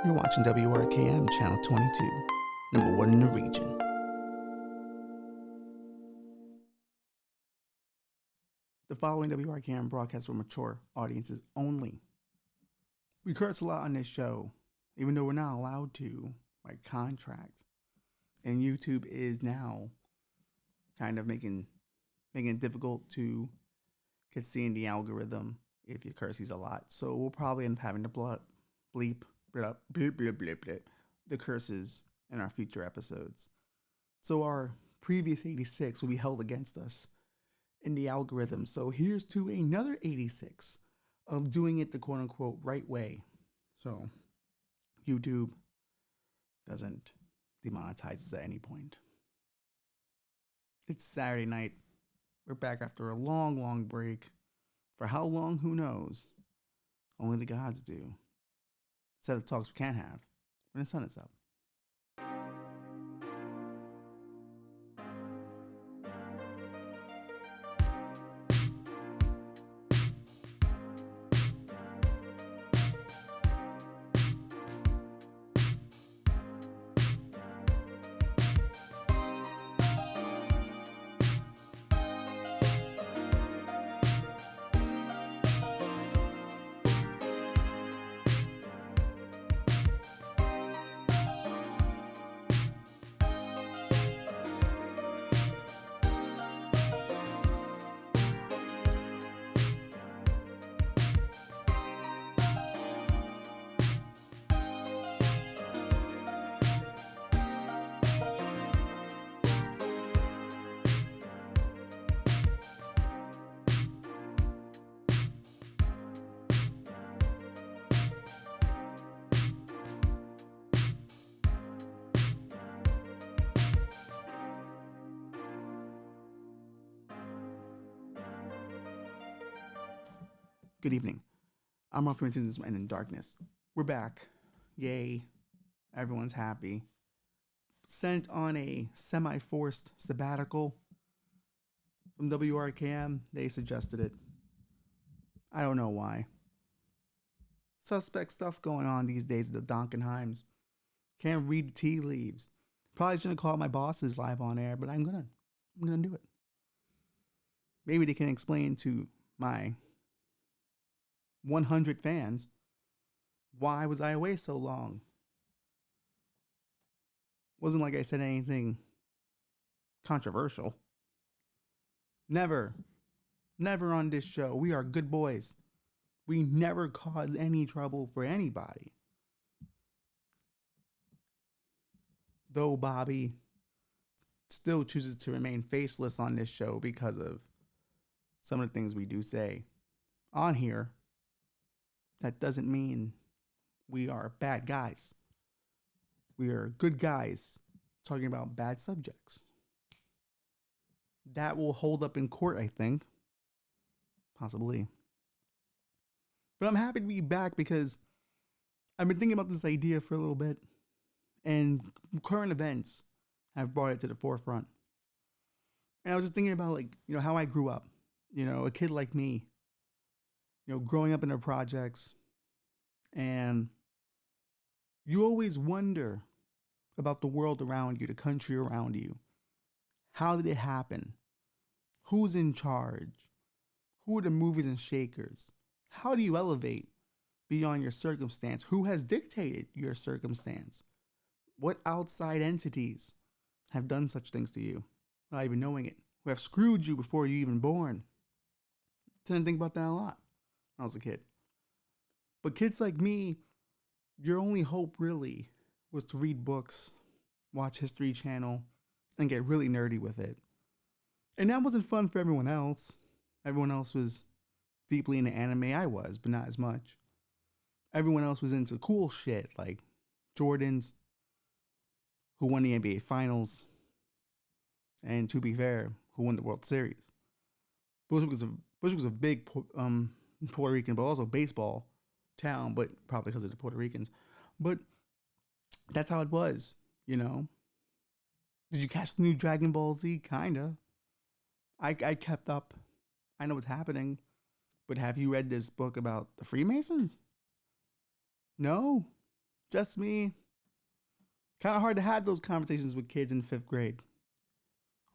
You're watching WRKM Channel 22, number one in the region. The following WRKM broadcast for mature audiences only. We curse a lot on this show, even though we're not allowed to by contract. And YouTube is now kind of making it difficult to get seen the algorithm if you curse a lot. So we'll probably end up having to bleep the curses in our future episodes. So our previous 86 will be held against us in the algorithm. So here's to another 86 of doing it the quote unquote right way. So YouTube doesn't demonetize us at any point. It's Saturday night. We're back after a long break. For how long, who knows? Only the gods do. Set of talks we can't have when the sun is up. Good evening. I'm Ralph Martinez and in Darkness. We're back. Yay. Everyone's happy. Sent on a semi-forced sabbatical from WRKM. They suggested it. I don't know why. Suspect stuff going on these days at the Donkenheims. Can't read the tea leaves. Probably shouldn't call my bosses live on air, but I'm gonna do it. Maybe they can explain to my 100 fans, why was I away so long? Wasn't like I said anything controversial. Never on this show. We are good boys. We never cause any trouble for anybody. Though Bobby still chooses to remain faceless on this show because of some of the things we do say on here. That doesn't mean we are bad guys. We are good guys talking about bad subjects. That will hold up in court, I think. Possibly. But I'm happy to be back because I've been thinking about this idea for a little bit, and current events have brought it to the forefront. And I was just thinking about, how I grew up. A kid like me, growing up in the projects, and you always wonder about the world around you, the country around you. How did it happen? Who's in charge? Who are the movers and shakers? How do you elevate beyond your circumstance? Who has dictated your circumstance? What outside entities have done such things to you without even knowing it? Who have screwed you before you even born? Didn't think about that a lot when I was a kid. But kids like me, your only hope really was to read books, watch History Channel, and get really nerdy with it. And that wasn't fun for everyone else. Everyone else was deeply into anime. I was, but not as much. Everyone else was into cool shit like Jordans, who won the NBA Finals, and to be fair, who won the World Series. Bushwick was a big Puerto Rican, but also baseball town, but probably because of the Puerto Ricans. But that's how it was, Did you catch the new Dragon Ball Z? Kinda. I kept up. I know what's happening. But have you read this book about the Freemasons? No? Just me. Kind of hard to have those conversations with kids in 5th grade,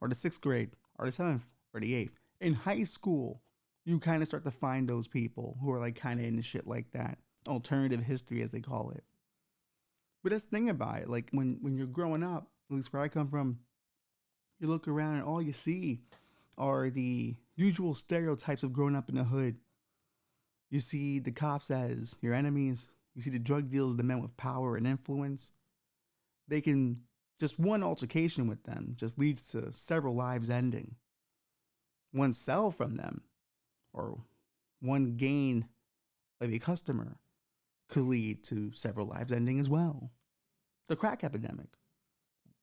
or the 6th grade, or the 7th, or the 8th. In high school, you kind of start to find those people who are like kind of into shit like that. Alternative history, as they call it. But that's the thing about it. Like when you're growing up, at least where I come from, you look around and all you see are the usual stereotypes of growing up in the hood. You see the cops as your enemies. You see the drug dealers, the men with power and influence. They can, just one altercation with them just leads to several lives ending. One sell from them, or one gain of a customer, could lead to several lives ending as well. The crack epidemic.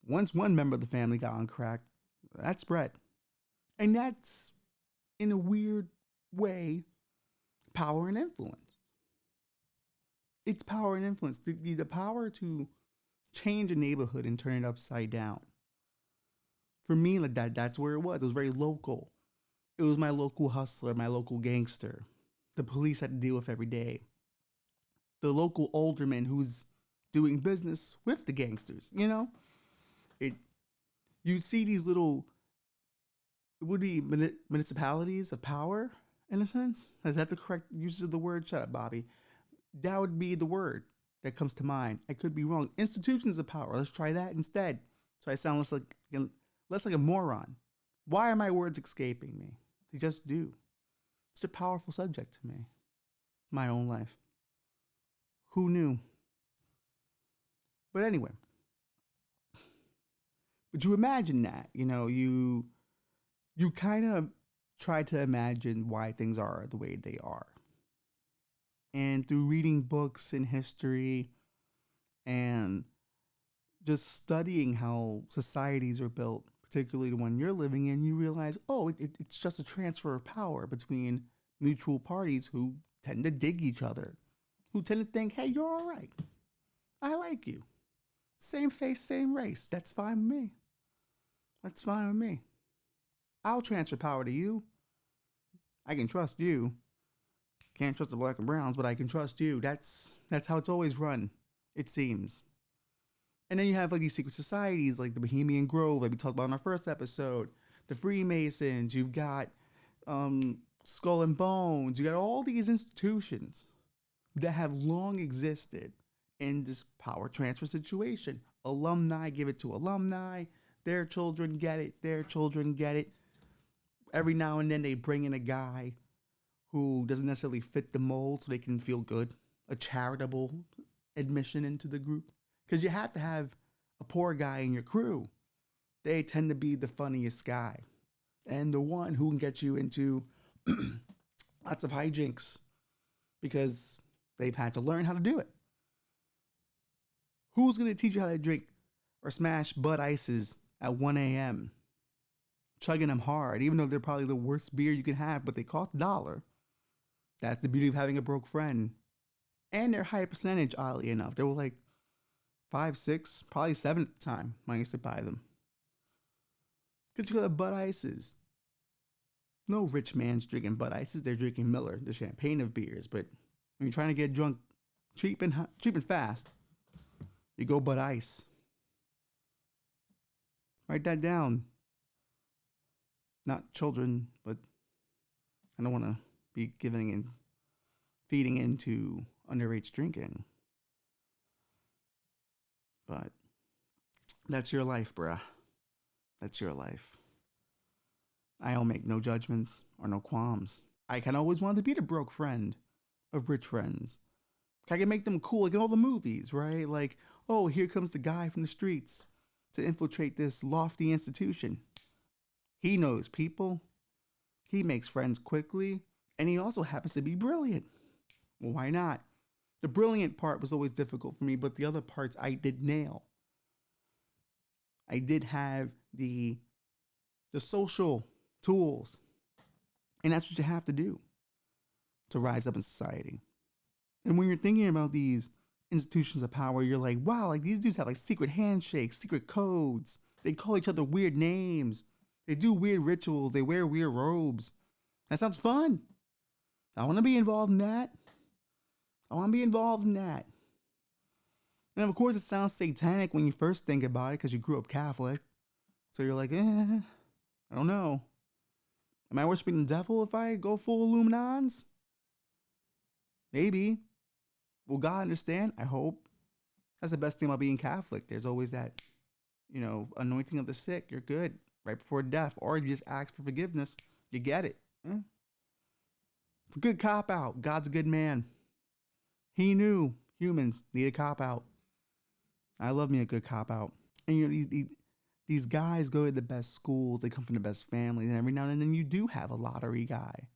Once one member of the family got on crack, that spread. And that's, in a weird way, power and influence. It's power and influence. The power to change a neighborhood and turn it upside down. For me, like that's where it was. It was very local. It was my local hustler, my local gangster. The police had to deal with every day. The local alderman who's doing business with the gangsters, you know? You'd see these little, it would be municipalities of power, in a sense. Is that the correct use of the word? Shut up, Bobby. That would be the word that comes to mind. I could be wrong. Institutions of power. Let's try that instead. So I sound less like a moron. Why are my words escaping me? They just do. It's a powerful subject to me. My own life. Who knew? But anyway. But you imagine that, you kind of try to imagine why things are the way they are. And through reading books in history and just studying how societies are built, particularly the one you're living in, you realize, it's just a transfer of power between mutual parties who tend to dig each other, who tend to think, hey, you're all right. I like you. Same face, same race. That's fine with me. That's fine with me. I'll transfer power to you. I can trust you. Can't trust the black and browns, but I can trust you. That's how it's always run, it seems. And then you have like these secret societies like the Bohemian Grove that we talked about in our first episode, the Freemasons, you've got Skull and Bones, you got all these institutions that have long existed in this power transfer situation. Alumni give it to alumni, their children get it, their children get it. Every now and then they bring in a guy who doesn't necessarily fit the mold so they can feel good, a charitable admission into the group. Because you have to have a poor guy in your crew. They tend to be the funniest guy and the one who can get you into lots of hijinks because they've had to learn how to do it. Who's going to teach you how to drink or smash Bud Ices at 1 a.m., chugging them hard, even though they're probably the worst beer you can have, but they cost $1. That's the beauty of having a broke friend. And they're high percentage, oddly enough. They were like 5, 6, probably 7 at the time when I used to buy them. Because you got Bud Ices. No rich man's drinking Bud Ices. They're drinking Miller, the champagne of beers. But when you're trying to get drunk cheap and fast, you go Bud Ice. Write that down. Not children, but I don't want to be feeding into underage drinking. But that's your life, bruh. That's your life. I don't make no judgments or no qualms. I can always want to be the broke friend of rich friends. I can make them cool like in all the movies, right? Like, oh, here comes the guy from the streets to infiltrate this lofty institution. He knows people. He makes friends quickly. And he also happens to be brilliant. Well, why not? The brilliant part was always difficult for me, but the other parts I did nail. I did have the social tools. And that's what you have to do to rise up in society. And when you're thinking about these institutions of power, you're like, wow, like these dudes have like secret handshakes, secret codes. They call each other weird names. They do weird rituals. They wear weird robes. That sounds fun. I want to be involved in that. And of course, it sounds satanic when you first think about it because you grew up Catholic. So you're like, I don't know. Am I worshiping the devil if I go full Illuminans? Maybe. Will God understand? I hope. That's the best thing about being Catholic. There's always that, anointing of the sick. You're good right before death. Or you just ask for forgiveness. You get it. It's a good cop out. God's a good man. He knew humans need a cop out. I love me a good cop out. And these guys go to the best schools. They come from the best families. And every now and then you do have a lottery guy.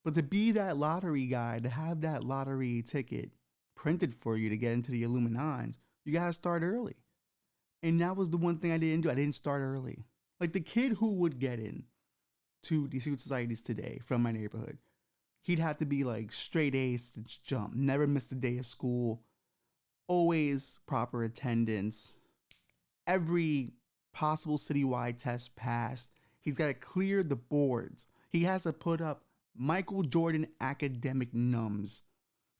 But to be that lottery guy, to have that lottery ticket printed for you to get into the Illuminati, you got to start early. And that was the one thing I didn't do. I didn't start early. Like the kid who would get in to these secret societies today from my neighborhood, he'd have to be like straight A's to jump, never missed a day of school, always proper attendance, every possible citywide test passed. He's got to clear the boards. He has to put up Michael Jordan academic numbs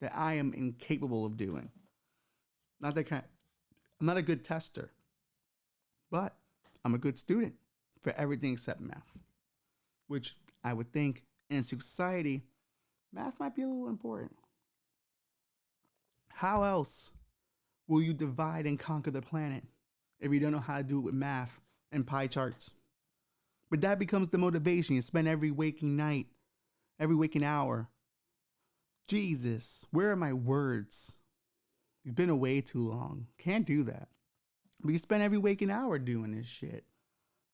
that I am incapable of doing. I'm not a good tester, but I'm a good student for everything except math, which I would think in society, math might be a little important. How else will you divide and conquer the planet if you don't know how to do it with math and pie charts? But that becomes the motivation. You spend every waking night, every waking hour. Jesus, where are my words? You've been away too long. Can't do that. But you spend every waking hour doing this shit.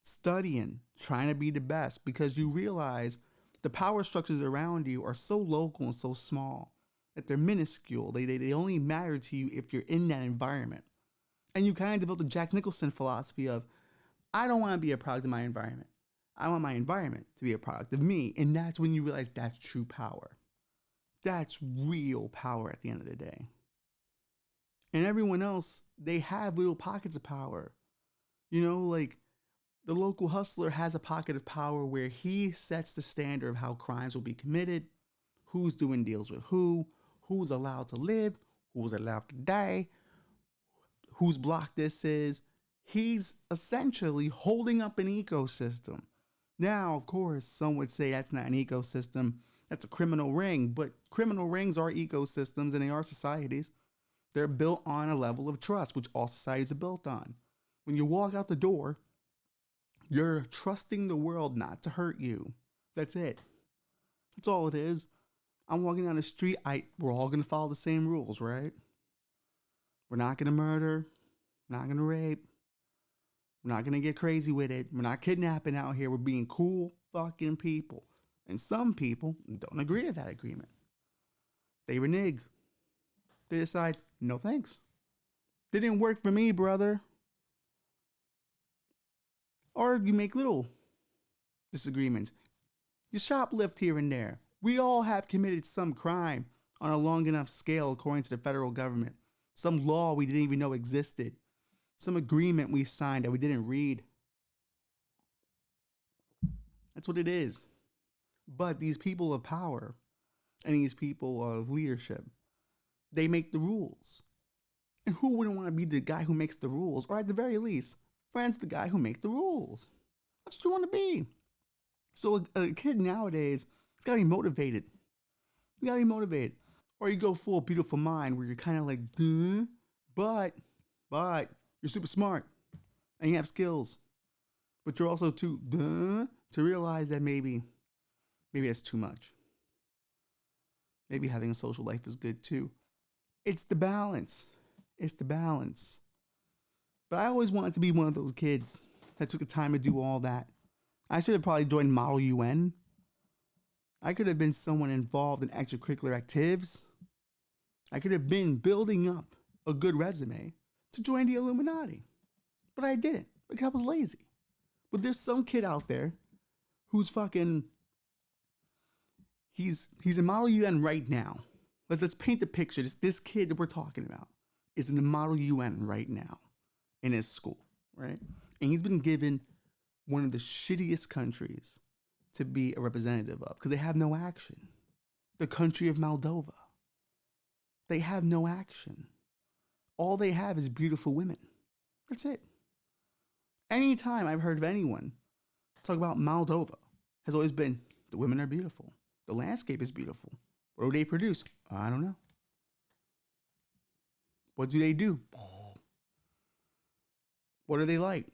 Studying, trying to be the best, because you realize the power structures around you are so local and so small that they're minuscule. They only matter to you if you're in that environment. And you kind of develop the Jack Nicholson philosophy of, I don't want to be a product of my environment. I want my environment to be a product of me. And that's when you realize that's true power. That's real power at the end of the day. And everyone else, they have little pockets of power. Like the local hustler has a pocket of power where he sets the standard of how crimes will be committed, who's doing deals with who's allowed to live, who's allowed to die, whose block this is. He's essentially holding up an ecosystem. Now, of course, some would say that's not an ecosystem. That's a criminal ring. But criminal rings are ecosystems and they are societies. They're built on a level of trust, which all societies are built on. When you walk out the door, you're trusting the world not to hurt you. That's it. That's all it is. I'm walking down the street. We're all going to follow the same rules, right? We're not going to murder. Not going to rape. We're not going to get crazy with it. We're not kidnapping out here. We're being cool fucking people. And some people don't agree to that agreement. They renege. They decide, no thanks. Didn't work for me, brother. Or you make little disagreements. You shoplift here and there. We all have committed some crime on a long enough scale according to the federal government. Some law we didn't even know existed. Some agreement we signed that we didn't read. That's what it is. But these people of power and these people of leadership, they make the rules. And who wouldn't want to be the guy who makes the rules? Or at the very least, friends with the guy who makes the rules. That's what you want to be. So a kid nowadays, it's got to be motivated. You got to be motivated. Or you go full beautiful mind where you're kind of like, duh, but you're super smart and you have skills. But you're also too duh to realize that maybe that's too much. Maybe having a social life is good too. It's the balance. It's the balance. But I always wanted to be one of those kids that took the time to do all that. I should have probably joined Model UN. I could have been someone involved in extracurricular activities. I could have been building up a good resume to join the Illuminati. But I didn't because I was lazy. But there's some kid out there who's fucking... He's in Model UN right now. Let's paint the picture. This kid that we're talking about is in the Model UN right now in his school, right? And he's been given one of the shittiest countries to be a representative of because they have no action. The country of Moldova. They have no action. all they have is beautiful women. That's it. Anytime I've heard of anyone talk about Moldova, has always been the women are beautiful. The landscape is beautiful. What do they produce? I don't know. What do they do? What are they like?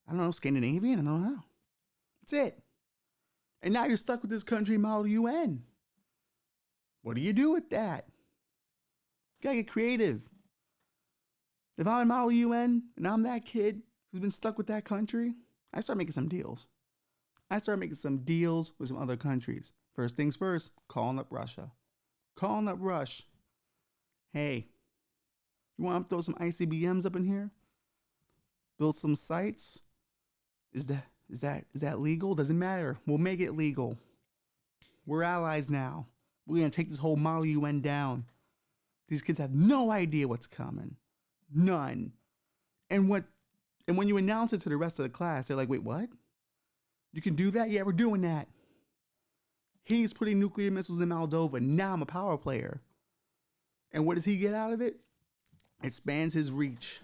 I don't know, Scandinavian? I don't know. That's it. And now you're stuck with this country model UN. What do you do with that? You gotta get creative. If I'm in model UN and I'm that kid who's been stuck with that country, I start making some deals. I start making some deals with some other countries. First things first, calling up Russia. Calling up Rush. Hey, you want to throw some ICBMs up in here? Build some sites? Is that legal? Doesn't matter. We'll make it legal. We're allies now. We're gonna take this whole model UN down. These kids have no idea what's coming. None. And when you announce it to the rest of the class, they're like, wait, what? You can do that? Yeah, we're doing that. He's putting nuclear missiles in Moldova. Now I'm a power player. And what does he get out of it? Expands his reach.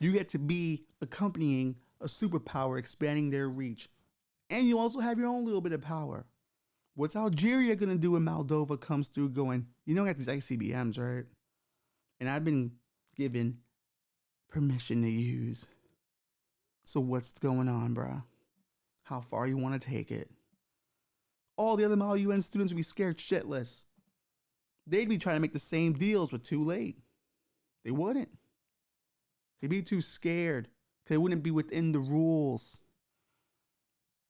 You get to be accompanying a superpower expanding their reach. And you also have your own little bit of power. What's Algeria going to do when Moldova comes through going, I got these ICBMs, right? And I've been given permission to use. So what's going on, bruh? How far you want to take it? All the other Model UN students would be scared shitless. They'd be trying to make the same deals, but too late. They wouldn't. They'd be too scared because they wouldn't be within the rules.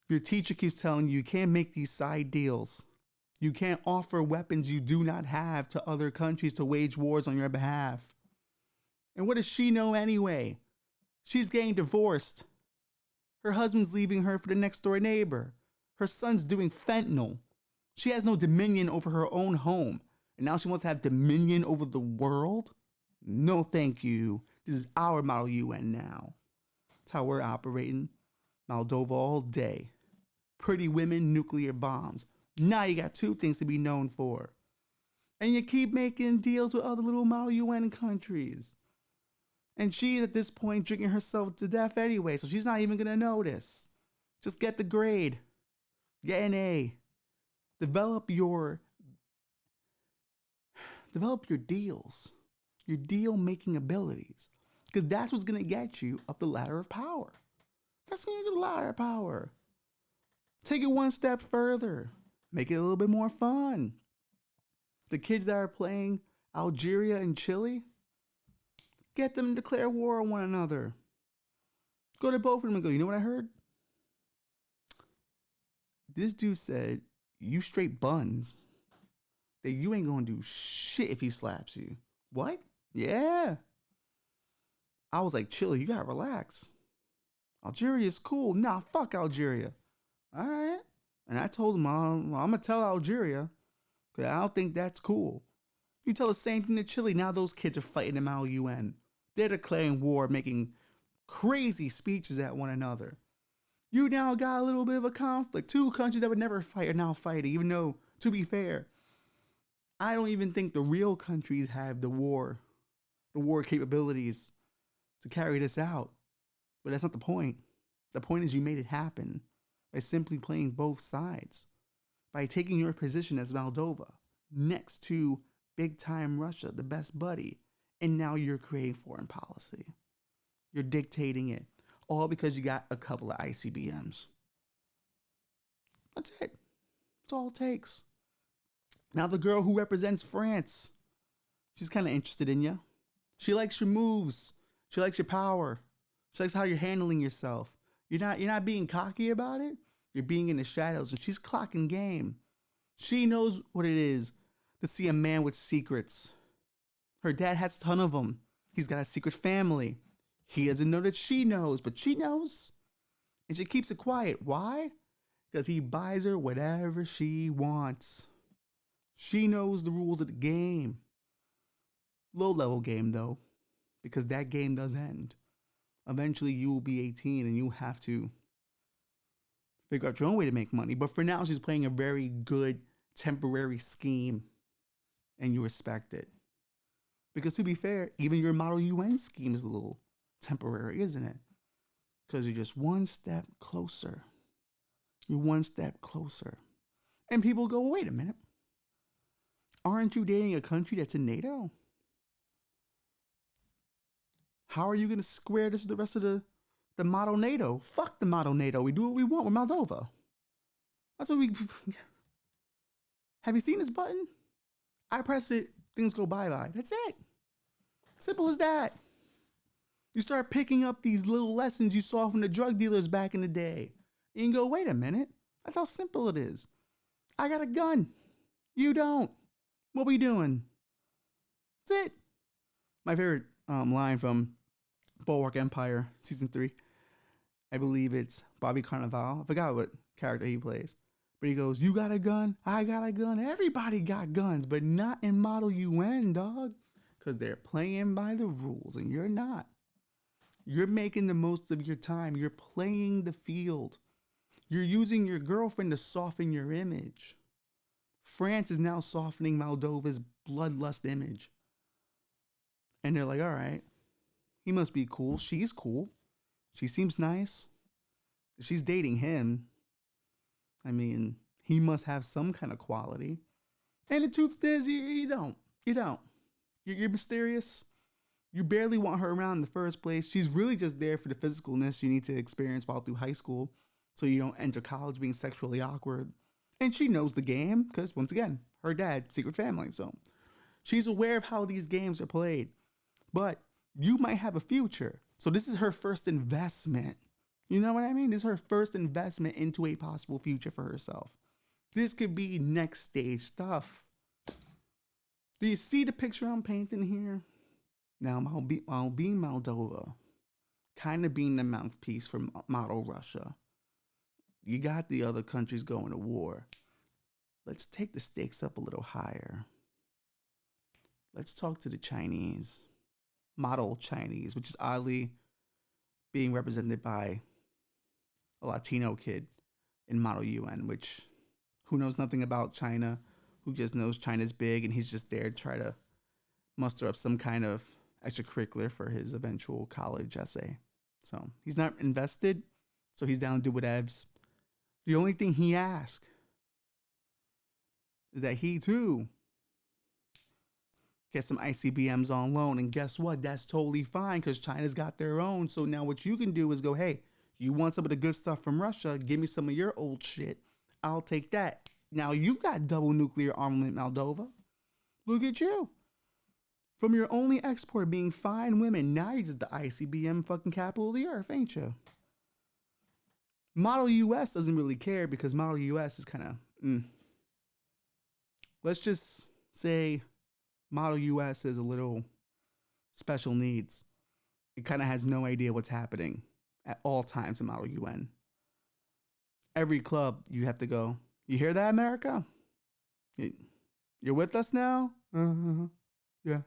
Your teacher keeps telling you can't make these side deals. You can't offer weapons you do not have to other countries to wage wars on your behalf. And what does she know anyway? She's getting divorced. Her husband's leaving her for the next door neighbor. Her son's doing fentanyl. She has no dominion over her own home. And now she wants to have dominion over the world? No, thank you. This is our Model UN now. That's how we're operating. Moldova all day. Pretty women, nuclear bombs. Now you got two things to be known for. And you keep making deals with other little Model UN countries. And she's at this point drinking herself to death anyway, so she's not even going to notice. Just get the grade. Get an A. Develop your deals, your deal-making abilities, because that's what's going to get you up the ladder of power. That's going to get the ladder of power. Take it one step further. Make it a little bit more fun. The kids that are playing Algeria and Chile, get them to declare war on one another. Go to both of them and go, you know what I heard? This dude said, you straight buns, that you ain't gonna do shit if he slaps you. What? Yeah. I was like, Chile, you gotta relax. Algeria is cool. Nah, fuck Algeria. All right. And I told him, I'm gonna tell Algeria, because I don't think that's cool. You tell the same thing to Chile. Now those kids are fighting the Mal UN. They're declaring war, making crazy speeches at one another. You now got a little bit of a conflict. Two countries that would never fight are now fighting, even though, to be fair, I don't even think the real countries have the war capabilities to carry this out. But that's not the point. The point is you made it happen by simply playing both sides, by taking your position as Moldova next to big time Russia, the best buddy, and now you're creating foreign policy. You're dictating it, all because you got a couple of ICBMs. That's it. That's all it takes. Now the girl who represents France, she's kind of interested in you. She likes your moves. She likes your power. She likes how you're handling yourself. You're not being cocky about it. You're being in the shadows, and she's clocking game. She knows what it is to see a man with secrets. Her dad has a ton of them. He's got a secret family. He doesn't know that she knows, but she knows. And she keeps it quiet. Why? Because he buys her whatever she wants. She knows the rules of the game. Low level game though, because that game does end. Eventually you will be 18 and you'll have to figure out your own way to make money. But for now, she's playing a very good temporary scheme and you respect it. Because to be fair, even your Model UN scheme is a little temporary, isn't it? Because you're just one step closer. You're one step closer. And people go, wait a minute. Aren't you dating a country that's in NATO? How are you going to square this with the rest of the model NATO? Fuck the model NATO. We do what we want with Moldova. That's what we... Have you seen this button? I press it, things go bye-bye. That's it. Simple as that. You start picking up these little lessons you saw from the drug dealers back in the day. And you go, wait a minute. That's how simple it is. I got a gun. You don't. What we doing? That's it. My favorite line from Bulwark Empire season 3. I believe it's Bobby Carnival. I forgot what character he plays. But he goes, you got a gun? I got a gun. Everybody got guns, but not in Model UN, dog. Because they're playing by the rules and you're not. You're making the most of your time. You're playing the field. You're using your girlfriend to soften your image. France is now softening Moldova's bloodlust image. And they're like, all right, he must be cool. She's cool. She seems nice. If she's dating him, I mean, he must have some kind of quality. And the truth is, you don't. You don't. You're mysterious. You barely want her around in the first place. She's really just there for the physicalness you need to experience while through high school, so you don't enter college being sexually awkward. And she knows the game because, once again, her dad, secret family. So she's aware of how these games are played. But you might have a future. So this is her first investment. You know what I mean? This is her first investment into a possible future for herself. This could be next stage stuff. Do you see the picture I'm painting here? Now, I'll be Moldova, kind of being the mouthpiece for model Russia. You got the other countries going to war. Let's take the stakes up a little higher. Let's talk to the Chinese, model Chinese, which is oddly being represented by a Latino kid in Model UN, which who knows nothing about China, who just knows China's big, and he's just there to try to muster up some kind of extracurricular for his eventual college essay. So he's not invested, so he's down to do whatevs. The only thing he asks is that he too get some ICBMs on loan. And guess what? That's totally fine because China's got their own. So now what you can do is go, hey, you want some of the good stuff from Russia? Give me some of your old shit. I'll take that. Now you've got double nuclear armament, Moldova. Look at you. From your only export being fine women, now you're just the ICBM fucking capital of the earth, ain't you? Model US doesn't really care because Model US is kind of, Let's just say Model US is a little special needs. It kind of has no idea what's happening at all times in Model UN. Every club you have to go, you hear that, America? You're with us now? Yeah.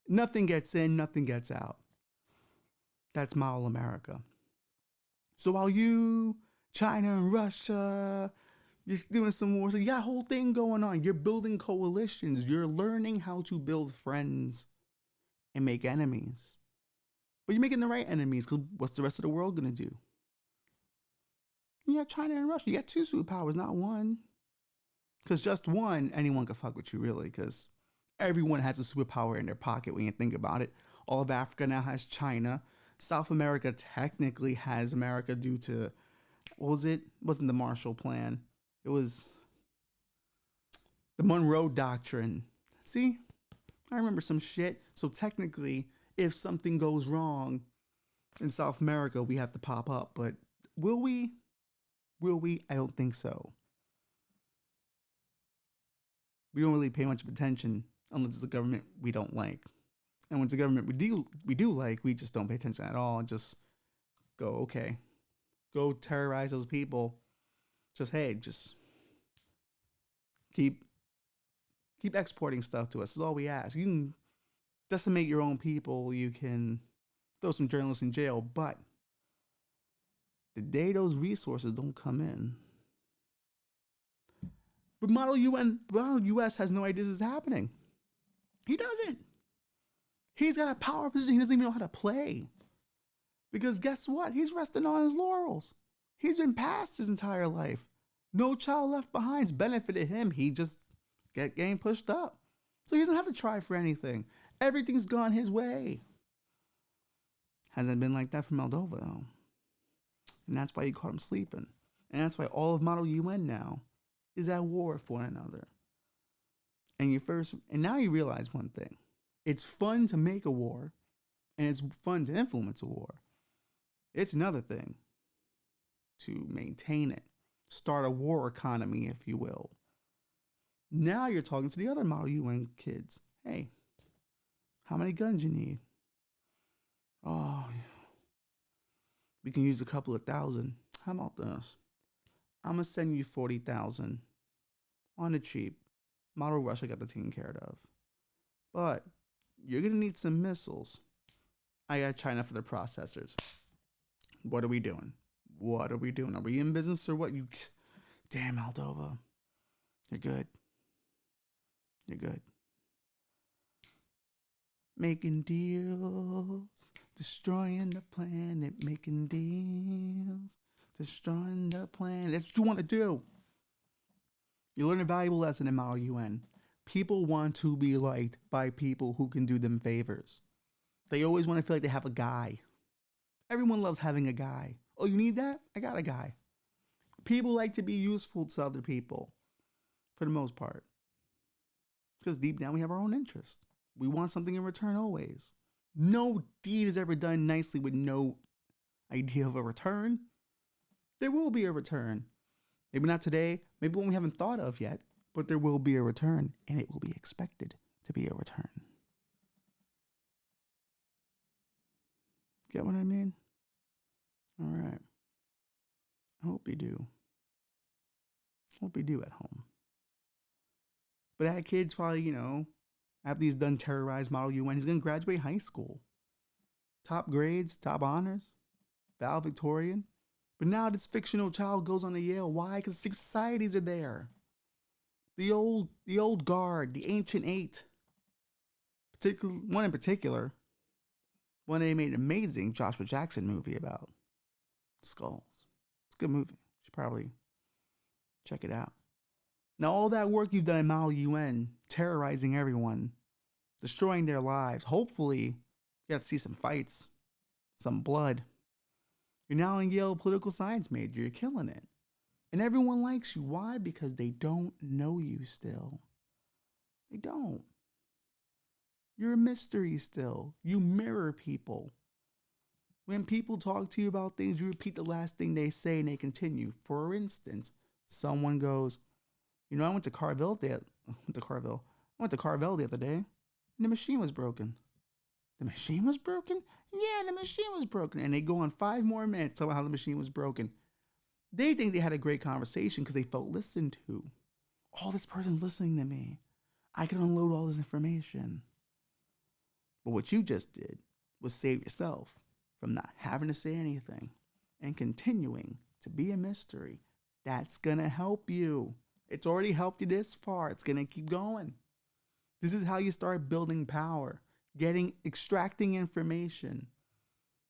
Nothing gets in, nothing gets out. That's Model America. So while you, China and Russia, you're doing some wars, you got a whole thing going on. You're building coalitions. You're learning how to build friends and make enemies. But you're making the right enemies because what's the rest of the world going to do? You got China and Russia. You got two superpowers, not one. Because just one, anyone can fuck with you, really, because everyone has a superpower in their pocket when you think about it. All of Africa now has China. South America technically has America due to, what was it? It wasn't the Marshall Plan. It was the Monroe Doctrine. See? I remember some shit. So technically, if something goes wrong in South America, we have to pop up. But will we? Will we? I don't think so. We don't really pay much attention unless it's a government we don't like. And when it's a government we do like, we just don't pay attention at all and just go, okay, go terrorize those people. Just, hey, just keep exporting stuff to us. That's all we ask. You can decimate your own people. You can throw some journalists in jail. But the day those resources don't come in. But Model US has no idea this is happening. He doesn't. He's got a power position he doesn't even know how to play. Because guess what? He's resting on his laurels. He's been passed his entire life. No child left behind's benefited him. He just getting pushed up. So he doesn't have to try for anything. Everything's gone his way. Hasn't been like that for Moldova, though. And that's why you caught him sleeping. And that's why all of Model UN now is at war with one another. And now you realize one thing. It's fun to make a war, and it's fun to influence a war. It's another thing to maintain it. Start a war economy, if you will. Now you're talking to the other Model UN kids. Hey, how many guns you need? Oh, we can use a couple of thousand. How about this? I'm going to send you 40,000 on the cheap. Model Russia got that taken care of. But you're going to need some missiles. I got China for the processors. What are we doing? What are we doing? Are we in business or what? Damn, Moldova. You're good. You're good. Making deals. Destroying the planet. Making deals. Destroying the planet. That's what you want to do. You learn a valuable lesson in Model UN. People want to be liked by people who can do them favors. They always want to feel like they have a guy. Everyone loves having a guy. Oh, you need that? I got a guy. People like to be useful to other people, for the most part. Because deep down we have our own interest. We want something in return always. No deed is ever done nicely with no idea of a return. There will be a return. Maybe not today, maybe one we haven't thought of yet, but there will be a return, and it will be expected to be a return. Get what I mean? All right. I hope you do. Hope you do at home. But that kid's probably, after he's done terrorized Model UN, he's going to graduate high school. Top grades, top honors, valedictorian. But now this fictional child goes on to Yale. Why? Because secret societies are there. The old guard, the ancient eight. One in particular. One they made an amazing Joshua Jackson movie about. Skulls. It's a good movie. You should probably check it out. Now, all that work you've done in Model UN, terrorizing everyone, destroying their lives, hopefully you got to see some fights, some blood. You're now in Yale political science major. You're killing it. And everyone likes you. Why? Because they don't know you still. They don't. You're a mystery still. You mirror people. When people talk to you about things, you repeat the last thing they say and they continue. For instance, someone goes, I went to Carvel the other day and the machine was broken. The machine was broken? Yeah, the machine was broken. And they go on 5 more minutes talking about how the machine was broken. They think they had a great conversation because they felt listened to. Oh, this person's listening to me. I can unload all this information. But what you just did was save yourself from not having to say anything and continuing to be a mystery. That's going to help you. It's already helped you this far. It's going to keep going. This is how you start building power, extracting information,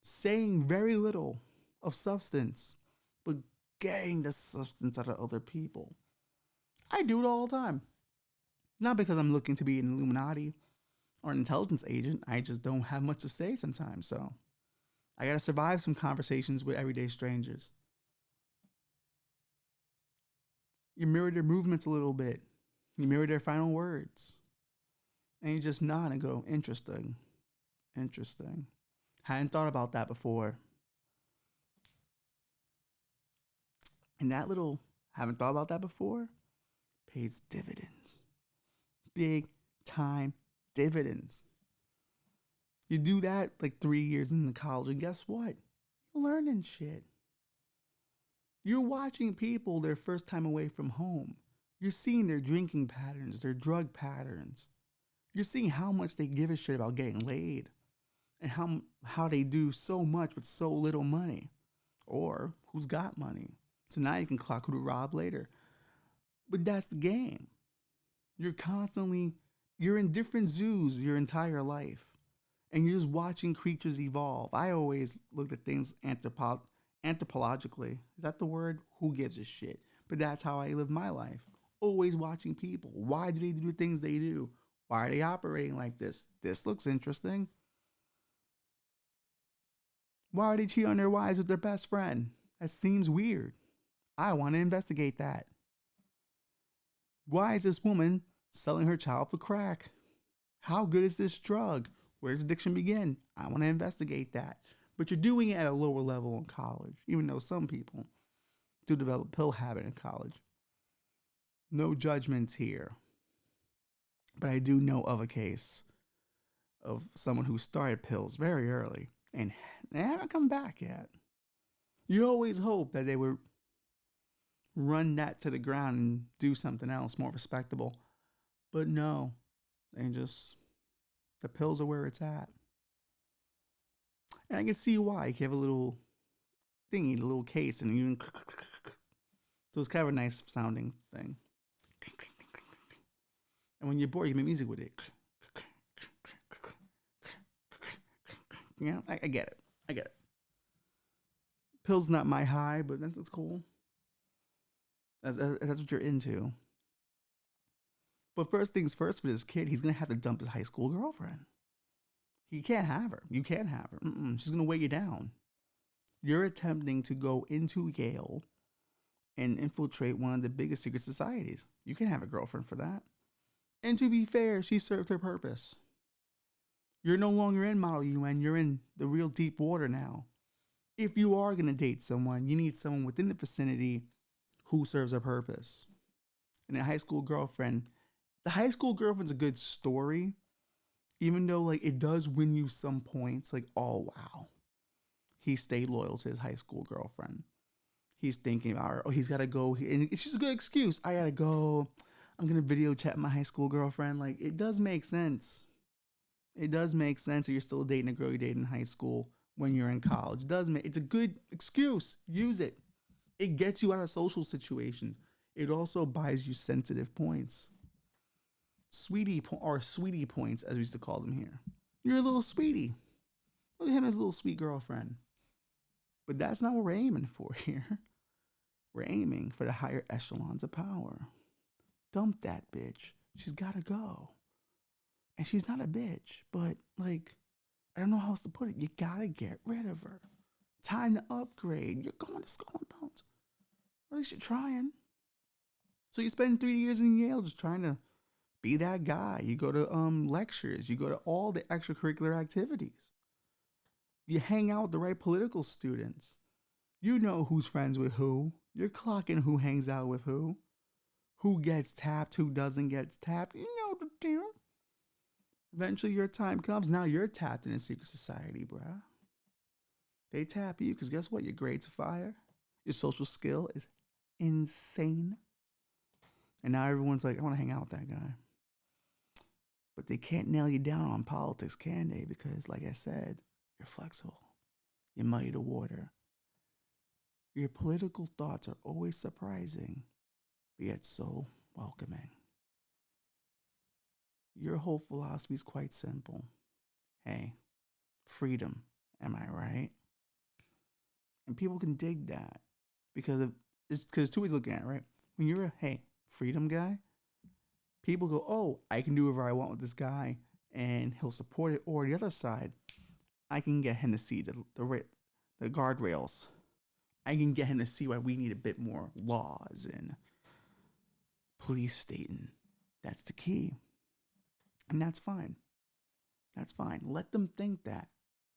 saying very little of substance, but getting the substance out of other people. I do it all the time. Not because I'm looking to be an Illuminati or an intelligence agent. I just don't have much to say sometimes. So I got to survive some conversations with everyday strangers. You mirror their movements a little bit. You mirror their final words. And you just nod and go, interesting. Interesting. Hadn't thought about that before. And that little, haven't thought about that before, pays dividends. Big time dividends. You do that like 3 years in the college, and guess what? You're learning shit. You're watching people their first time away from home. You're seeing their drinking patterns, their drug patterns. You're seeing how much they give a shit about getting laid and how they do so much with so little money, or who's got money. So now you can clock who to rob later. But that's the game. You're in different zoos your entire life. and you're just watching creatures evolve. I always looked at things anthropologically. Is that the word? Who gives a shit? But that's how I live my life. Always watching people. Why do they do the things they do? Why are they operating like this? This looks interesting. Why are they cheating on their wives with their best friend? That seems weird. I want to investigate that. Why is this woman selling her child for crack? How good is this drug? Where does addiction begin? I want to investigate that. But you're doing it at a lower level in college, even though some people do develop a pill habit in college. No judgments here. But I do know of a case of someone who started pills very early and they haven't come back yet. You always hope that they would run that to the ground and do something else more respectable. But no, the pills are where it's at. And I can see why. You have a little thingy, a little case, and you so it's kind of a nice sounding thing. And when you're bored, you make music with it. You know, I get it. I get it. Pills not my high, but that's cool. That's what you're into. But first things first for this kid, he's going to have to dump his high school girlfriend. He can't have her. You can't have her. She's going to weigh you down. You're attempting to go into Yale and infiltrate one of the biggest secret societies. You can't have a girlfriend for that. And to be fair, she served her purpose. You're no longer in Model UN. You're in the real deep water now. If you are going to date someone, you need someone within the vicinity who serves a purpose. And a high school girlfriend, the high school girlfriend's a good story, even though like it does win you some points. Like, oh wow, he stayed loyal to his high school girlfriend. He's thinking about her. Oh, he's got to go. And it's just a good excuse. I got to go. I'm going to video chat my high school girlfriend. Like, it does make sense. It does make sense that you're still dating a girl you dated in high school when you're in college. It's a good excuse. Use it. It gets you out of social situations. It also buys you sensitive points. Sweetie points, as we used to call them here. You're a little sweetie. Look at him as a little sweet girlfriend. But that's not what we're aiming for here. We're aiming for the higher echelons of power. Dump that bitch. She's got to go. And she's not a bitch, but like, I don't know how else to put it. You gotta get rid of her. Time to upgrade. You're going to Skull and Bones. Or at least you're trying. So you spend 3 years in Yale just trying to be that guy. You go to lectures. You go to all the extracurricular activities. You hang out with the right political students. You know who's friends with who. You're clocking who hangs out with who. Who gets tapped, who doesn't get tapped. You know the deal. Eventually your time comes. Now you're tapped in a secret society, bruh. They tap you because guess what? Your grades are fire. Your social skill is insane. And now everyone's like, I want to hang out with that guy. But they can't nail you down on politics, can they? Because like I said, you're flexible. You muddy the water. Your political thoughts are always surprising, but yet so welcoming. Your whole philosophy is quite simple. Hey, freedom, am I right? And people can dig that because it's two ways looking at it, right? When you're a freedom guy, people go, oh, I can do whatever I want with this guy and he'll support it. Or the other side, I can get him to see the guardrails. I can get him to see why we need a bit more laws and police stating. That's the key. And that's fine. That's fine. Let them think that.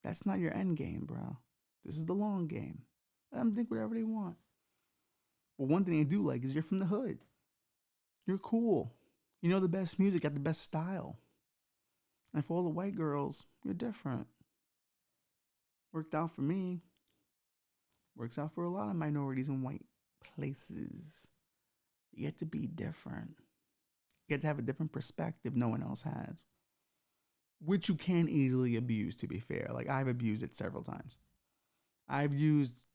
That's not your end game, bro. This is the long game. Let them think whatever they want. But one thing I do like is you're from the hood. You're cool. You know the best music, got the best style. And for all the white girls, you're different. Worked out for me. Works out for a lot of minorities in white places. You get to be different. You get to have a different perspective no one else has. Which you can easily abuse, to be fair. Like, I've abused it several times. I've used,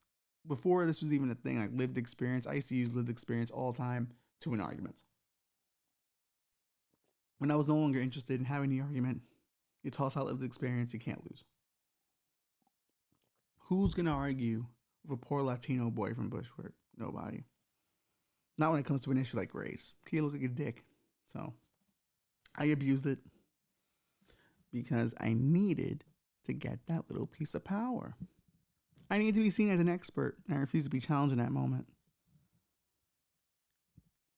before this was even a thing, like lived experience. I used to use lived experience all the time to win arguments. When I was no longer interested in having the argument, You toss out lived experience, you can't lose. Who's gonna argue with a poor Latino boy from Bushwick? Nobody. Not when it comes to an issue like race. He looks like a dick. So I abused it because I needed to get that little piece of power. I need to be seen as an expert, and I refuse to be challenged in that moment.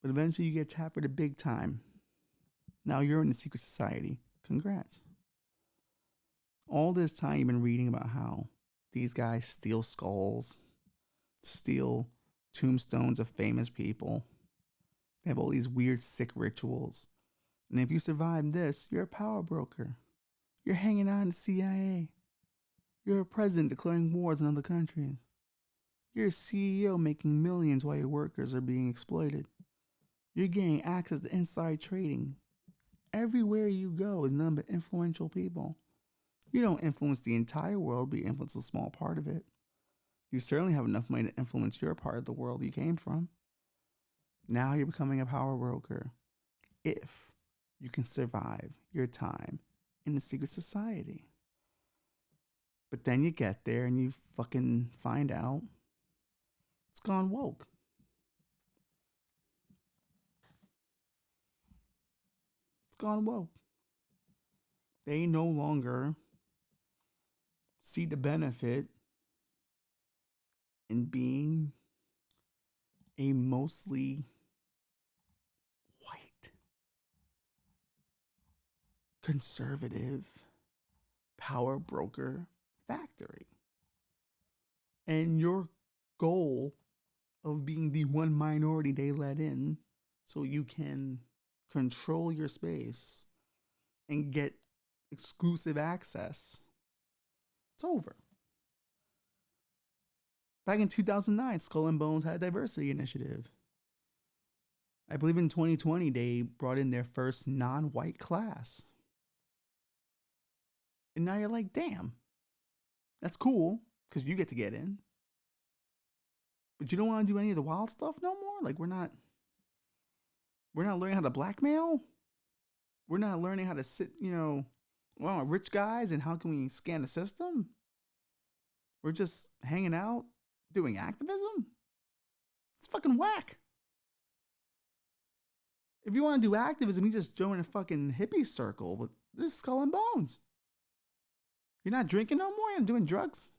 But eventually you get tapped for the big time. Now you're in the secret society. Congrats. All this time you've been reading about how these guys steal skulls, steal tombstones of famous people. They have all these weird, sick rituals. And if you survive this, you're a power broker. You're hanging out in the CIA. You're a president declaring wars in other countries. You're a CEO making millions while your workers are being exploited. You're getting access to inside trading. Everywhere you go is none but influential people. You don't influence the entire world, but you influence a small part of it. You certainly have enough money to influence your part of the world you came from. Now you're becoming a power broker. If you can survive your time in the secret society. But then you get there and you fucking find out it's gone woke. It's gone woke. They no longer see the benefit in being a mostly white, conservative power broker factory. And your goal of being the one minority they let in so you can control your space and get exclusive access, it's over. Back in 2009, Skull and Bones had a diversity initiative. I believe in 2020, they brought in their first non-white class. And now you're like, damn, that's cool, because you get to get in. But you don't want to do any of the wild stuff no more? Like, we're not learning how to blackmail? We're not learning how to sit, rich guys and how can we scan the system? We're just hanging out, doing activism? It's fucking whack. If you want to do activism, you just join a fucking hippie circle, but this is Skull and Bones. You're not drinking no more? You're not doing drugs?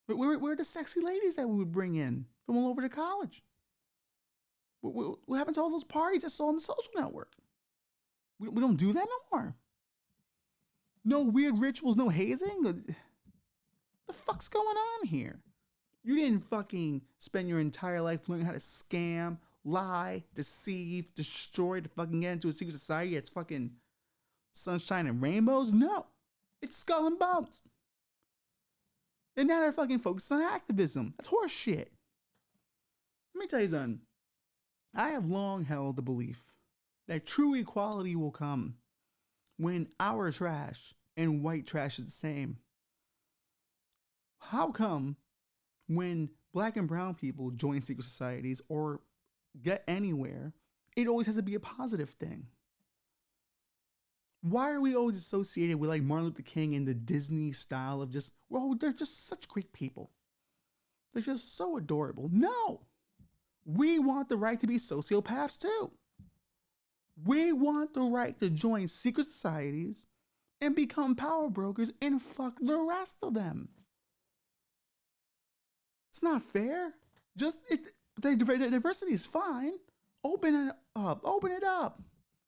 But where are the sexy ladies that we would bring in from all over the college? What happened to all those parties I saw on the social network? We don't do that no more. No weird rituals, no hazing. The fuck's going on here? You didn't fucking spend your entire life learning how to scam, lie, deceive, destroy to fucking get into a secret society that's fucking sunshine and rainbows? No. It's Skull and Bones. And now they're fucking focused on activism. That's horse shit. Let me tell you something. I have long held the belief that true equality will come when our trash and white trash is the same. How come when black and brown people join secret societies or get anywhere, it always has to be a positive thing? Why are we always associated with like Martin Luther King and the Disney style of just, well, they're just such great people. They're just so adorable. No, we want the right to be sociopaths too. We want the right to join secret societies and become power brokers and fuck the rest of them. It's not fair. The diversity is fine. Open it up.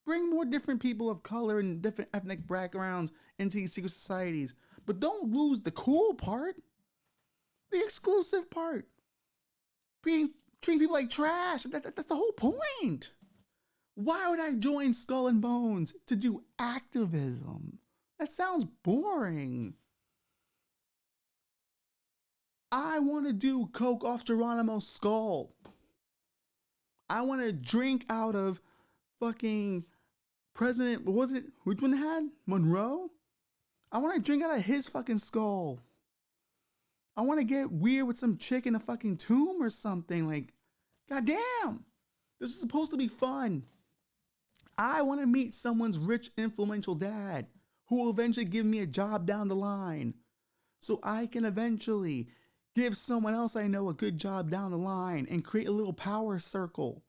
Bring more different people of color and different ethnic backgrounds into these secret societies. But don't lose the cool part. The exclusive part. Treating people like trash. That's the whole point. Why would I join Skull and Bones to do activism? That sounds boring. I want to do coke off Geronimo's skull. I want to drink out of fucking President, what was it? Which one had? Monroe? I want to drink out of his fucking skull. I want to get weird with some chick in a fucking tomb or something. Like, goddamn. This is supposed to be fun. I want to meet someone's rich, influential dad who will eventually give me a job down the line so I can eventually give someone else I know a good job down the line and create a little power circle.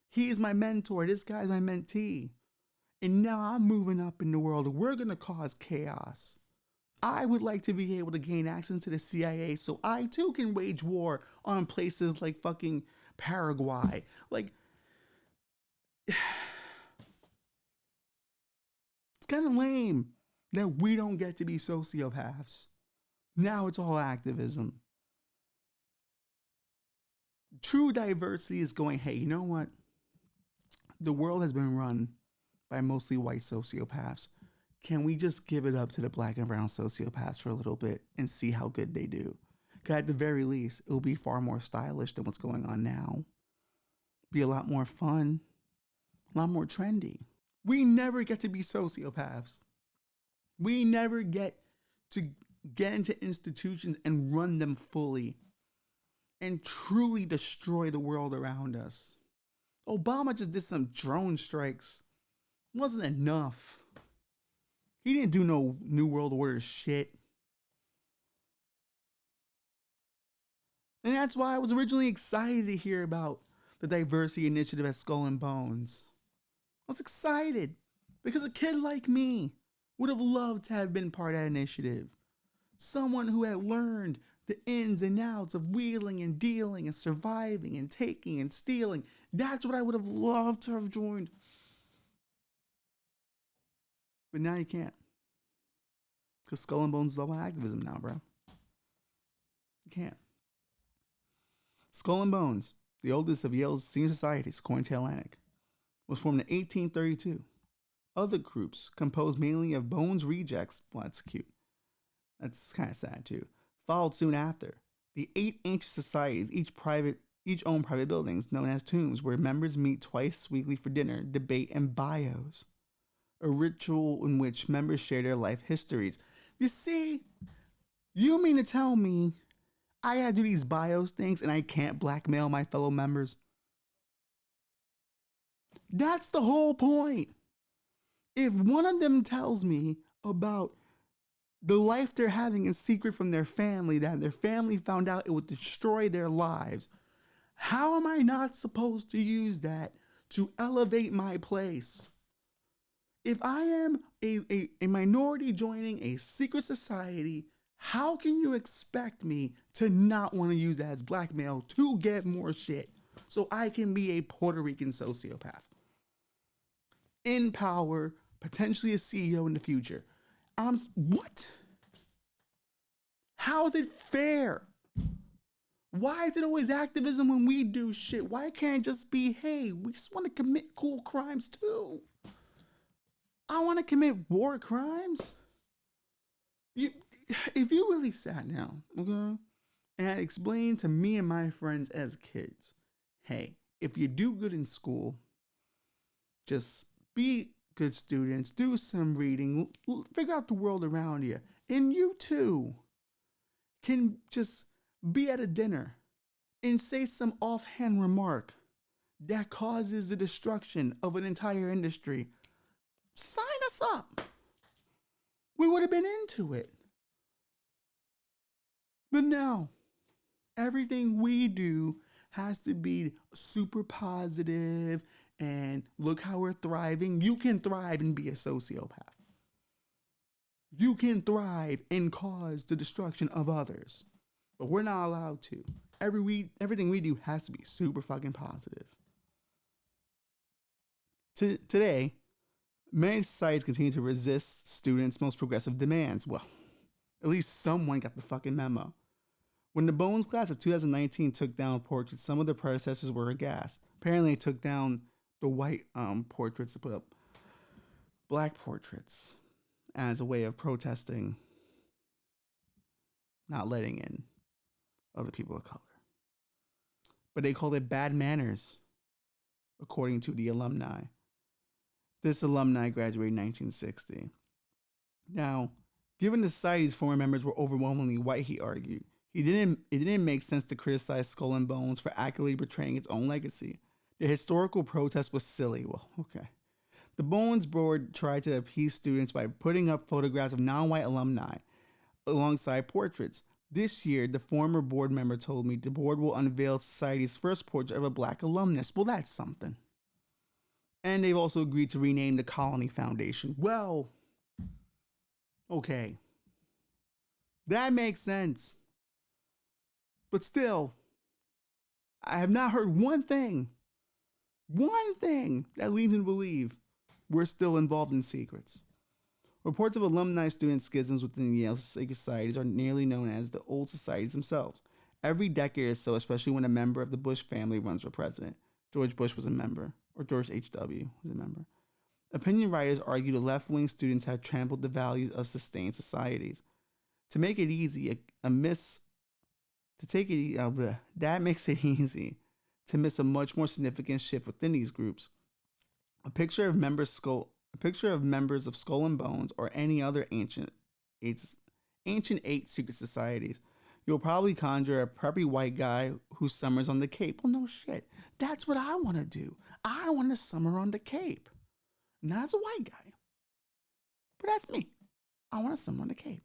He's my mentor. This guy's my mentee. And now I'm moving up in the world. We're going to cause chaos. I would like to be able to gain access to the CIA so I too can wage war on places like fucking Paraguay. Like, it's kind of lame that we don't get to be sociopaths. Now it's all activism. True diversity is going, hey, you know what? The world has been run by mostly white sociopaths. Can we just give it up to the black and brown sociopaths for a little bit and see how good they do? Because at the very least, it'll be far more stylish than what's going on now. Be a lot more fun, a lot more trendy. We never get to be sociopaths. We never get to get into institutions and run them fully and truly destroy the world around us. Obama just did some drone strikes. Wasn't enough. He didn't do no New World Order shit. And that's why I was originally excited to hear about the diversity initiative at Skull and Bones. I was excited because a kid like me would have loved to have been part of that initiative. Someone who had learned the ins and outs of wheeling and dealing and surviving and taking and stealing. That's what I would have loved to have joined. But now you can't. Because Skull and Bones is all about activism now, bro. You can't. Skull and Bones, the oldest of Yale's senior societies, according to Atlantic, was formed in 1832. Other groups, composed mainly of Bones rejects, well, that's cute. That's kind of sad too, followed soon after. The 8 ancient societies, each own private buildings known as tombs, where members meet twice weekly for dinner, debate, and bios. A ritual in which members share their life histories. You see, you mean to tell me I gotta do these bios things and I can't blackmail my fellow members? That's the whole point. If one of them tells me about the life they're having in secret from their family, that their family found out it would destroy their lives, how am I not supposed to use that to elevate my place? If I am a minority joining a secret society, how can you expect me to not want to use that as blackmail to get more shit so I can be a Puerto Rican sociopath? In power, potentially a CEO in the future. What? How is it fair? Why is it always activism when we do shit? Why can't it just be, hey, we just want to commit cool crimes too? I want to commit war crimes. If you really sat down, okay, and had explained to me and my friends as kids, hey, if you do good in school, just be good students, do some reading, figure out the world around you, and you too can just be at a dinner and say some offhand remark that causes the destruction of an entire industry. Sign us up. We would have been into it. But no, everything we do has to be super positive and look how we're thriving. You can thrive and be a sociopath. You can thrive and cause the destruction of others. But we're not allowed to. Everything we do has to be super fucking positive. Today, many societies continue to resist students' most progressive demands. Well, at least someone got the fucking memo. When the Bones class of 2019 took down portraits, some of their predecessors were aghast. Apparently, they took down the white portraits to put up black portraits as a way of protesting not letting in other people of color. But they called it bad manners, according to the alumni. This alumni graduated in 1960. Now, given the society's former members were overwhelmingly white, he argued, it didn't make sense to criticize Skull and Bones for accurately portraying its own legacy. The historical protest was silly. Well, okay. The Bones board tried to appease students by putting up photographs of non-white alumni alongside portraits. This year, the former board member told me the board will unveil society's first portrait of a black alumnus. Well, that's something. And they've also agreed to rename the Colony Foundation. Well, okay. That makes sense. But still, I have not heard one thing that leads me to believe we're still involved in secrets. Reports of alumni student schisms within Yale's secret societies are nearly known as the old societies themselves. Every decade or so, especially when a member of the Bush family runs for president. George Bush was a member, or George H.W. was a member. Opinion writers argue the left-wing students have trampled the values of sustained societies. To make it easy, that makes it easy to miss a much more significant shift within these groups. A picture of members of Skull and Bones or any other ancient eight secret societies, you'll probably conjure a preppy white guy who summers on the Cape. Well, no shit. That's what I want to do. I want to summer on the Cape. Not as a white guy, but that's me. I want to summer on the Cape.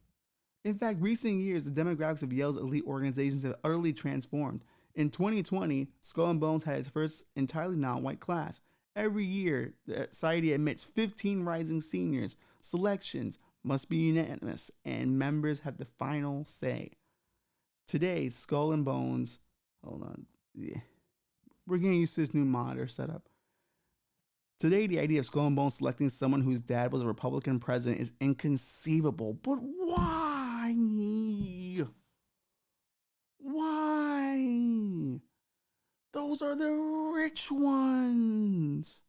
In fact, recent years, the demographics of Yale's elite organizations have utterly transformed. In 2020, Skull and Bones had its first entirely non-white class. Every year, the society admits 15 rising seniors. Selections must be unanimous, and members have the final say. Today, Skull and Bones, hold on, yeah. We're getting used to this new monitor setup. Today, the idea of Skull and Bones selecting someone whose dad was a Republican president is inconceivable. But why? Why? Those are the rich ones.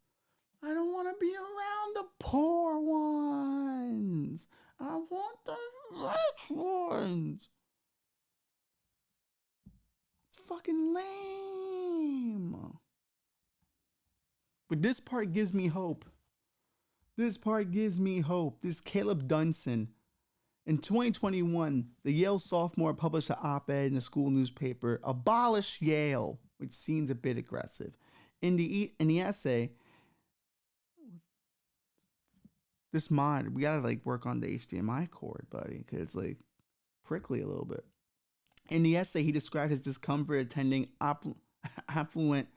I don't want to be around the poor ones. I want the rich ones. It's fucking lame. But this part gives me hope. This Caleb Dunson. In 2021, the Yale sophomore published an op-ed in the school newspaper, "Abolish Yale," which seems a bit aggressive. In the essay, this mod, we gotta work on the HDMI cord, buddy, because it's prickly a little bit. In the essay, he described his discomfort attending affluent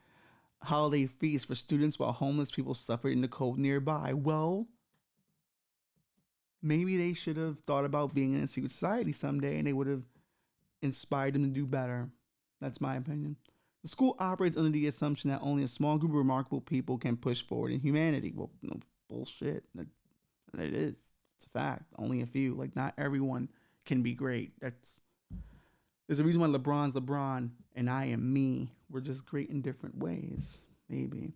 holiday feasts for students while homeless people suffered in the cold nearby. Well, maybe they should have thought about being in a secret society someday, and they would have inspired them to do better. That's my opinion. The school operates under the assumption that only a small group of remarkable people can push forward in humanity. Well, no bullshit. That it is. It's a fact. Only a few. Not everyone can be great. There's a reason why LeBron's LeBron and I am me. We're just great in different ways. Maybe.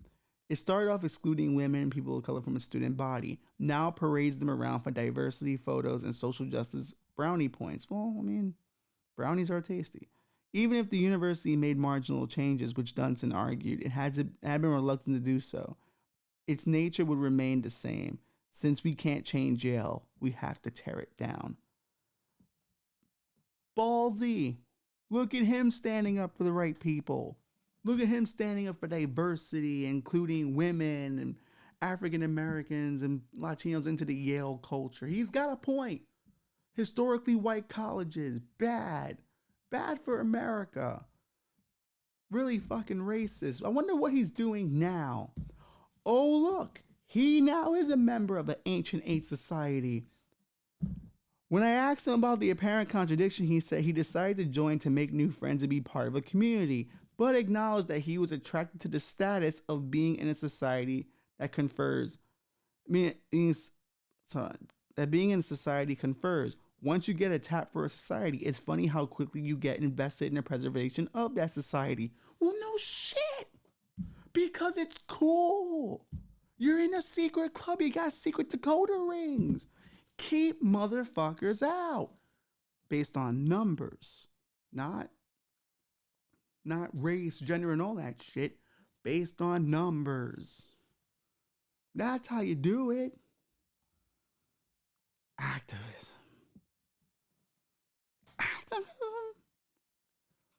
It started off excluding women and people of color from a student body. Now parades them around for diversity photos and social justice brownie points. Well, brownies are tasty. Even if the university made marginal changes, which Dunson argued, it had been reluctant to do so. Its nature would remain the same. Since we can't change Yale, we have to tear it down. Ballsy. Look at him standing up for the right people. Look at him standing up for diversity, including women and African Americans and Latinos into the Yale culture. He's got a point. Historically white colleges, bad. Bad for America. Really fucking racist. I wonder what he's doing now. Oh, look. He now is a member of the Ancient Eight Society. When I asked him about the apparent contradiction, he said he decided to join to make new friends and be part of a community, but acknowledged that he was attracted to the status of being in a society that confers. That being in a society confers. Once you get a tap for a society, it's funny how quickly you get invested in the preservation of that society. Well, no shit. Because it's cool. You're in a secret club. You got secret decoder rings. Keep motherfuckers out. Based on numbers. Not race, gender, and all that shit. Based on numbers. That's how you do it. Activism.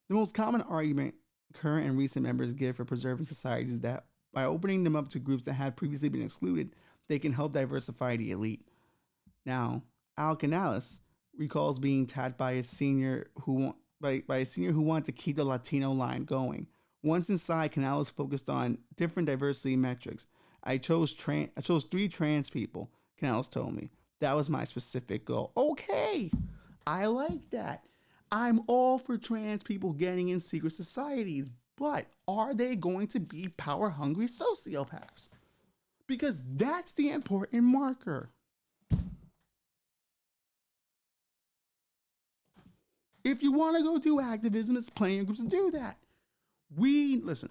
The most common argument current and recent members give for preserving societies is that by opening them up to groups that have previously been excluded, they can help diversify the elite. Now, Al Canales recalls being tapped by a senior by a senior who wanted to keep the Latino line going. Once inside, Canales focused on different diversity metrics. I chose three trans people, Canales told me. That was my specific goal. Okay, I like that. I'm all for trans people getting in secret societies, but are they going to be power hungry sociopaths? Because that's the important marker. If you want to go do activism, there's plenty of groups to do that. Listen,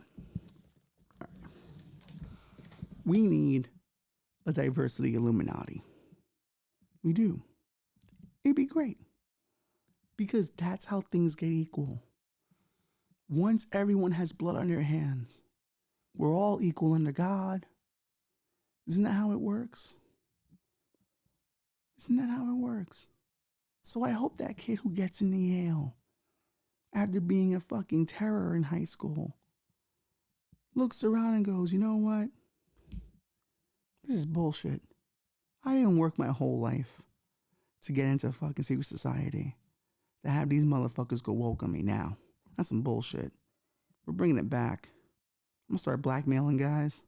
we need a diversity Illuminati. We do. It'd be great. Because that's how things get equal. Once everyone has blood on their hands, we're all equal under God. Isn't that how it works? Isn't that how it works? So I hope that kid who gets into Yale after being a fucking terror in high school looks around and goes, you know what? This is bullshit. I didn't work my whole life to get into a fucking secret society. To have these motherfuckers go woke on me now. That's some bullshit. We're bringing it back. I'm gonna start blackmailing guys.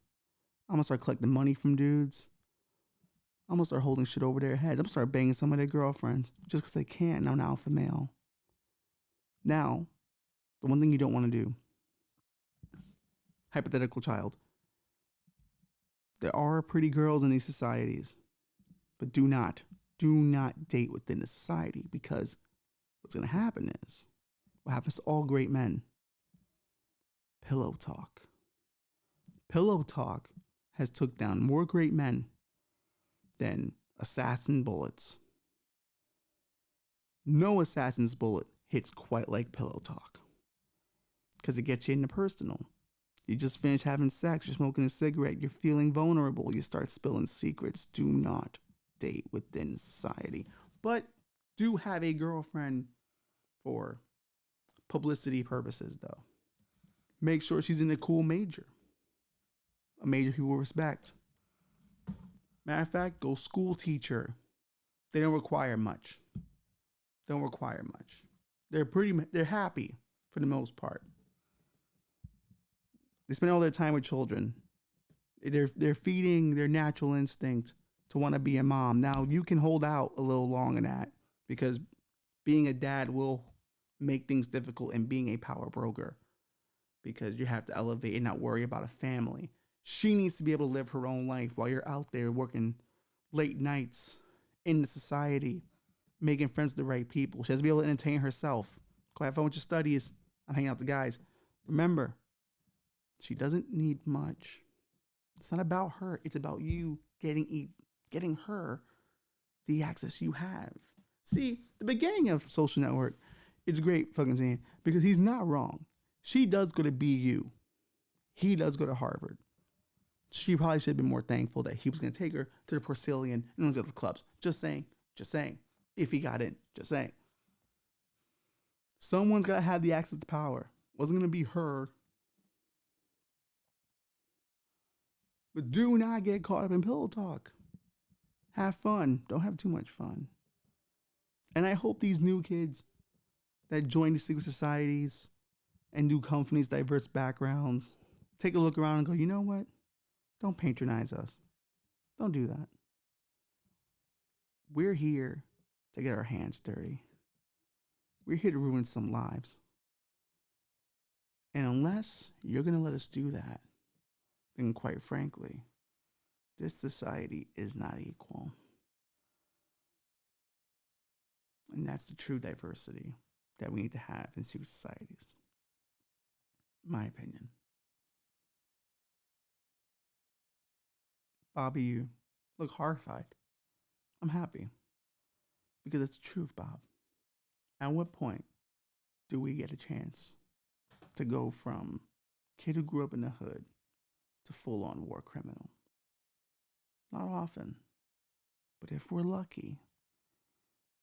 I'm gonna start collecting money from dudes. I'm gonna start holding shit over their heads. I'm gonna start banging some of their girlfriends just because they can. And I'm an alpha male. Now, the one thing you don't want to do, hypothetical child, there are pretty girls in these societies, but do not date within the society, because what's going to happen is what happens to all great men. Pillow talk. Pillow talk has took down more great men than assassin bullets. No assassin's bullet hits quite like pillow talk, because it gets you into personal. You just finished having sex, you're smoking a cigarette, you're feeling vulnerable, you start spilling secrets. Do not date within society. But do have a girlfriend for publicity purposes, though. Make sure she's in a cool major. A major people respect. Matter of fact, go school teacher. They don't require much. They're happy for the most part. They spend all their time with children. They're feeding their natural instinct to want to be a mom. Now, you can hold out a little long in that, because being a dad will make things difficult, and being a power broker, because you have to elevate and not worry about a family. She needs to be able to live her own life while you're out there working late nights in the society, making friends with the right people. She has to be able to entertain herself. Go have fun with your studies. I'm hanging out with the guys. Remember, she doesn't need much. It's not about her. It's about you getting her the access you have. See, the beginning of Social Network, it's great fucking seeing, because he's not wrong. She does go to BU. He does go to Harvard. She probably should have been more thankful that he was going to take her to the Porcellian and those other clubs. Just saying. If he got in, just saying. Someone's got to have the access to power. Wasn't going to be her. But do not get caught up in pillow talk. Have fun. Don't have too much fun. And I hope these new kids that join the secret societies and do come from these diverse backgrounds take a look around and go, you know what? Don't patronize us. Don't do that. We're here to get our hands dirty. We're here to ruin some lives. And unless you're going to let us do that, then quite frankly, this society is not equal. And that's the true diversity that we need to have in secret societies. My opinion. Bobby, you look horrified. I'm happy. Because it's the truth, Bob. At what point do we get a chance to go from kid who grew up in the hood to full-on war criminal? Not often. But if we're lucky,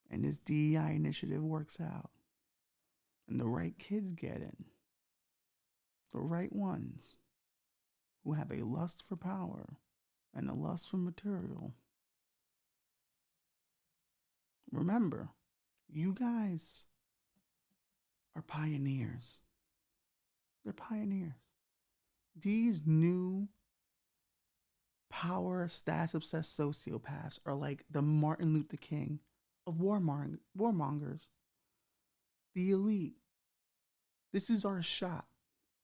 and this DEI initiative works out, and the right kids get in, the right ones who have a lust for power and a lust for material. Remember, you guys are pioneers. They're pioneers. These new power status obsessed sociopaths are like the Martin Luther King of warmongers, the elite. This is our shot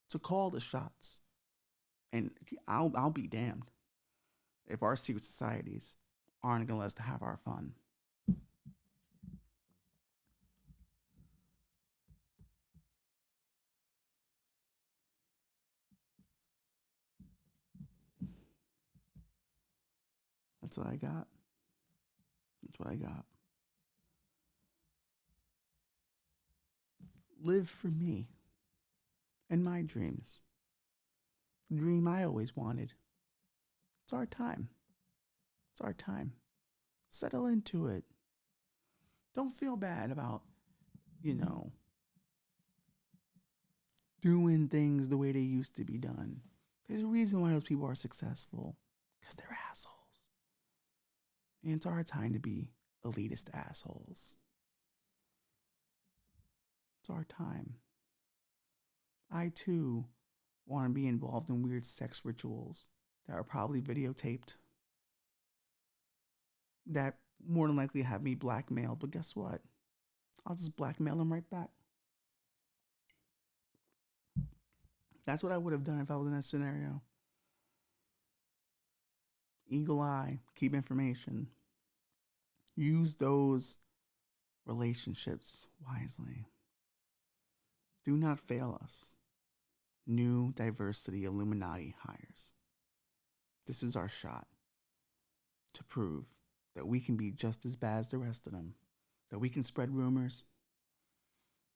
to call the shots. And I'll be damned if our secret societies aren't going to let us to have our fun. That's what I got. That's what I got. Live for me and my dreams. The dream I always wanted. It's our time. It's our time. Settle into it. Don't feel bad about, doing things the way they used to be done. There's a reason why those people are successful. Because they're assholes. And it's our time to be elitist assholes. It's our time. I, too, want to be involved in weird sex rituals that are probably videotaped. That more than likely have me blackmailed. But guess what? I'll just blackmail them right back. That's what I would have done if I was in that scenario. Eagle eye, keep information. Use those relationships wisely. Do not fail us. New diversity Illuminati hires. This is our shot to prove that we can be just as bad as the rest of them. That we can spread rumors.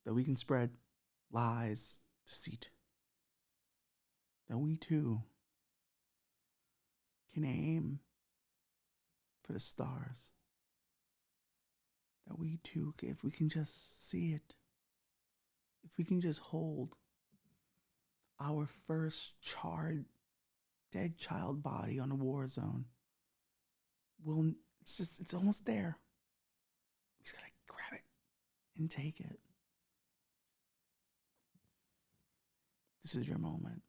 That we can spread lies, deceit. That we too can aim for the stars. That we too, if we can just see it, if we can just hold our first charred, dead child body on a war zone, it's almost there. We just gotta grab it and take it. This is your moment.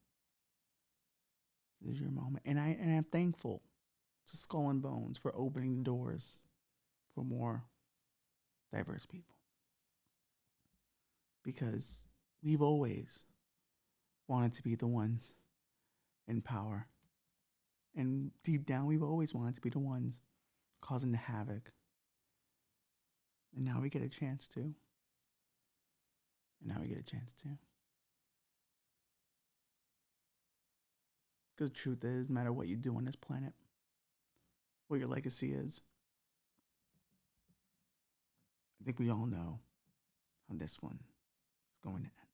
This is your moment. And I'm thankful to Skull and Bones for opening the doors for more diverse people. Because we've always wanted to be the ones in power. And deep down, we've always wanted to be the ones causing the havoc. And now we get a chance to. Because the truth is, no matter what you do on this planet, what your legacy is, I think we all know how this one is going to end.